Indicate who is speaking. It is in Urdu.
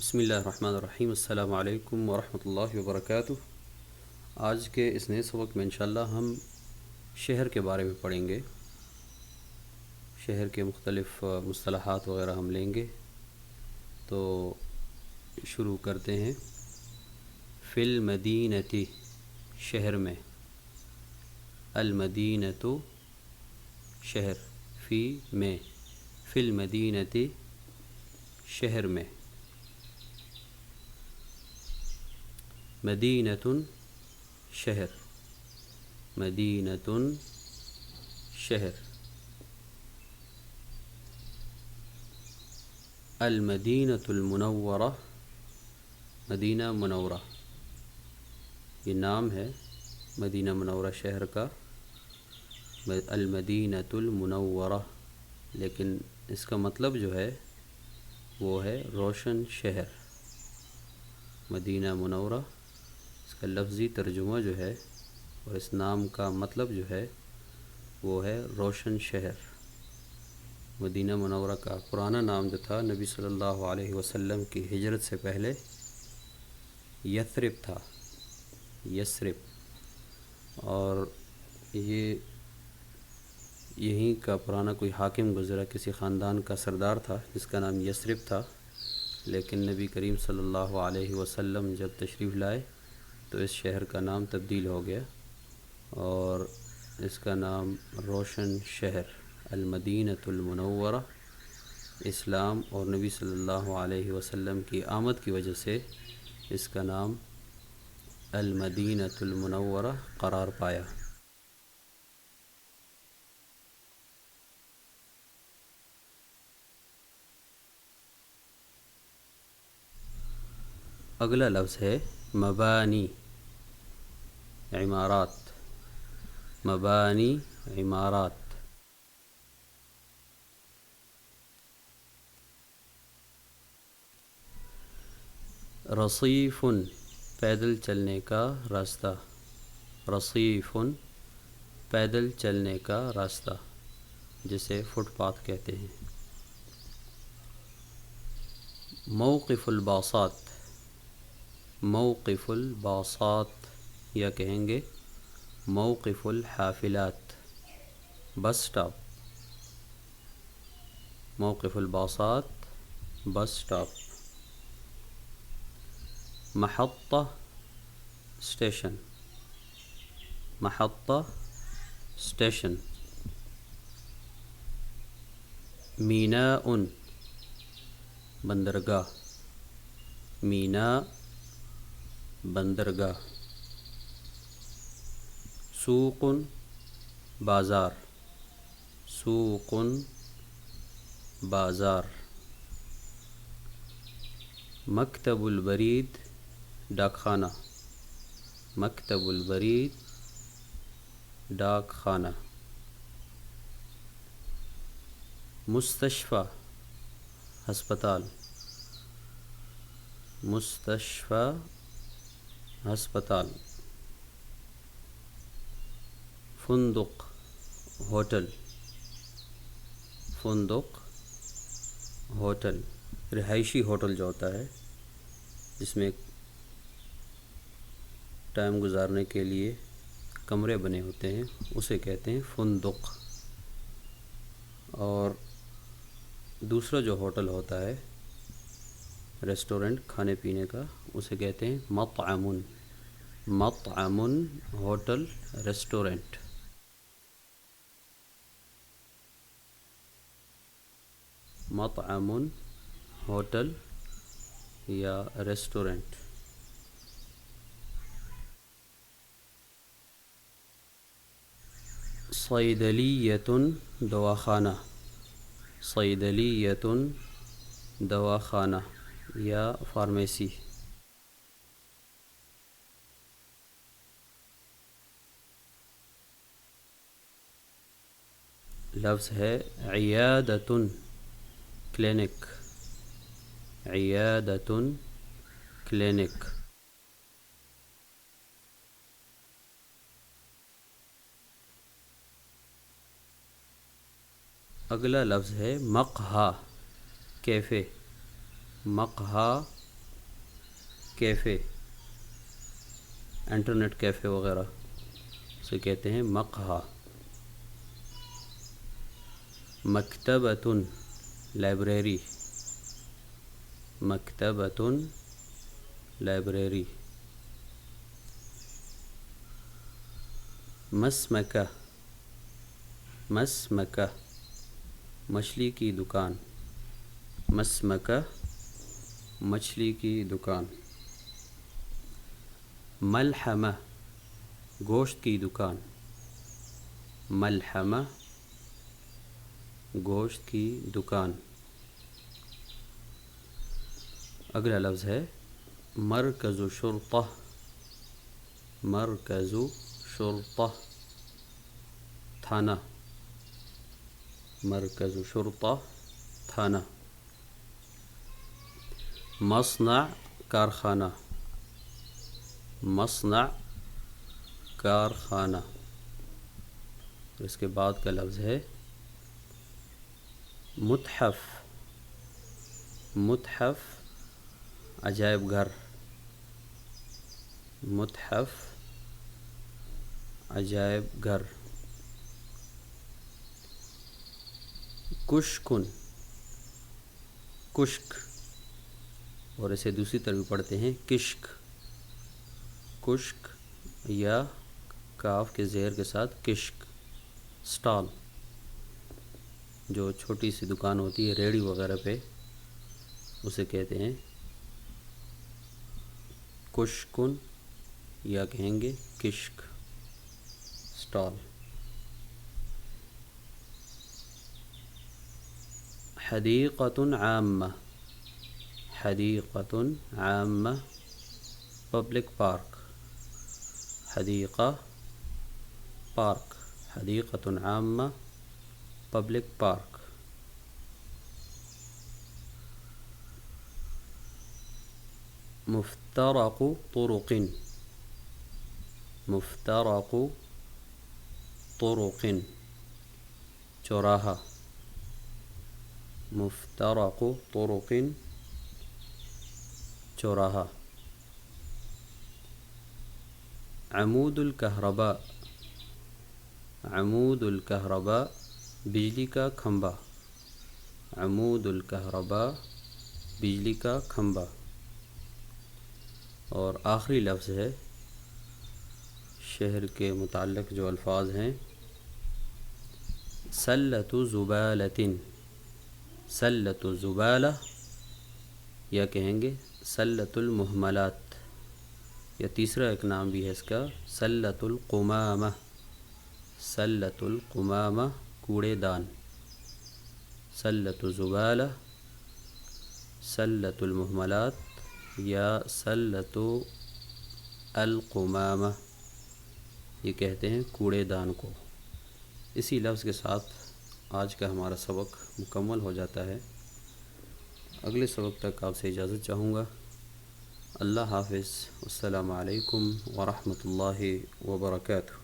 Speaker 1: بسم اللہ الرحمن الرحیم۔ السلام علیکم ورحمۃ اللہ وبرکاتہ۔ آج کے اس نئے سبق میں انشاءاللہ ہم شہر کے بارے میں پڑھیں گے۔ شہر کے مختلف مصطلحات وغیرہ ہم لیں گے، تو شروع کرتے ہیں۔ فی المدینتی، شہر میں۔ المدینۃ، شہر۔ فی میں، فی المدینتی، شہر میں۔ مدینۃ، شہر۔ مدینۃ، شہر۔ المدینۃ المنورہ، مدینہ منورہ، یہ نام ہے مدینہ منورہ شہر کا، المدینۃ المنورہ، لیکن اس کا مطلب جو ہے وہ ہے روشن شہر۔ مدینہ منورہ، اس کا لفظی ترجمہ جو ہے اور اس نام کا مطلب جو ہے وہ ہے روشن شہر۔ مدینہ منورہ کا پرانا نام جو تھا نبی صلی اللہ علیہ وسلم کی ہجرت سے پہلے یثرب تھا، یثرب، اور یہیں کا پرانا کوئی حاکم گزرا، کسی خاندان کا سردار تھا جس کا نام یثرب تھا، لیکن نبی کریم صلی اللہ علیہ وسلم جب تشریف لائے تو اس شہر کا نام تبدیل ہو گیا اور اس کا نام روشن شہر، المدینۃ المنورہ، اسلام اور نبی صلی اللہ علیہ وسلم کی آمد کی وجہ سے اس کا نام المدینۃ المنورہ قرار پایا۔ اگلا لفظ ہے مبانی، عمارات۔ مبانی، عمارات۔ رصیف، پیدل چلنے کا راستہ۔ رصیف، پیدل چلنے کا راستہ، جسے فٹ پاتھ کہتے ہیں۔ موقف الباصات، موقف الباصات، یا کہیں گے موقف الحافلات، بس سٹاپ۔ موقف الباصات، بس سٹاپ۔ محطہ، اسٹیشن۔ محطہ، اسٹیشن۔ میناء، بندرگاہ۔ میناء، بندرگاہ۔ سوق، بازار۔ سوق، بازار۔ مکتب البرید، ڈاک خانہ۔ مکتب البرید، ڈاک خانہ۔ مستشفیٰ، ہسپتال۔ مستشفیٰ، ہسپتال۔ فندق، ہوٹل۔ فندق، ہوٹل، رہائشی ہوٹل جو ہوتا ہے جس میں ٹائم گزارنے کے لیے کمرے بنے ہوتے ہیں، اسے کہتے ہیں فندق۔ اور دوسرا جو ہوٹل ہوتا ہے، ریسٹورنٹ کھانے پینے کا، اسے کہتے ہیں مطعم۔ مطعم، ہوٹل، ریسٹورنٹ۔ مطعم، ہوٹل یا ریسٹورنٹ۔ صیدلیۃ، دواخانہ۔ صیدلیۃ، دواخانہ یا فارمیسی۔ لفظ ہے عیادۃ، کلینک۔ عیادۃ، کلینک۔ اگلا لفظ ہے مقہا، کیفے۔ مقہا، کیفے، انٹرنیٹ کیفے وغیرہ اسے کہتے ہیں مقہا۔ مکتبۃ لائبریری، مکتبۃ لائبریری۔ مسمکہ، مسمکہ مچھلی کی دکان، مسمکہ مچھلی کی دکان۔ ملحمہ گوشت کی دکان، ملحمہ گوشت کی دکان۔ اگلا لفظ ہے مرکز شرطہ، مرکز شرطہ تھانہ، مرکز شرطہ تھانہ۔ مصنع کارخانہ، مصنع کارخانہ۔ اس کے بعد کا لفظ ہے متحف، متحف عجائب گھر، متحف عجائب گھر۔ کشکن، کشک، اور اسے دوسری طرف بھی پڑھتے ہیں کشک، کشک یا کاف کے زیر کے ساتھ کشک۔ سٹال، جو چھوٹی سی دکان ہوتی ہے ریڑھی وغیرہ پہ، اسے کہتے ہیں کشکن یا کہیں گے کشک، سٹال۔ حدیقۃ عامہ، حدیقۃ عامہ پبلک پارک، حدیقہ پارک، حدیقۃ عامہ پبلک پارک۔ مفترق طرق، مفترق طرق چوراہا، مفترق طرق چوراہا۔ عمود الکہرباء، عمود الکہرباء بجلی کا کھمبا، عمود الکہرباء بجلی کا کھمبا۔ اور آخری لفظ ہے شہر کے متعلق جو الفاظ ہیں، سلۃ زبالۃ، سلۃ الزبالہ یا کہیں گے سلۃ المہملات، یا تیسرا ایک نام بھی ہے اس کا سلۃ القمامہ، سلۃ القمامہ کوڑے دان، سلۃ الزبالہ، سلۃ المہملات یا سلۃ القمامہ، یہ کہتے ہیں کوڑے دان کو۔ اسی لفظ کے ساتھ آج کا ہمارا سبق مکمل ہو جاتا ہے۔ اگلے سبق تک آپ سے اجازت چاہوں گا۔ اللہ حافظ، السلام علیکم ورحمۃ اللہ وبرکاتہ۔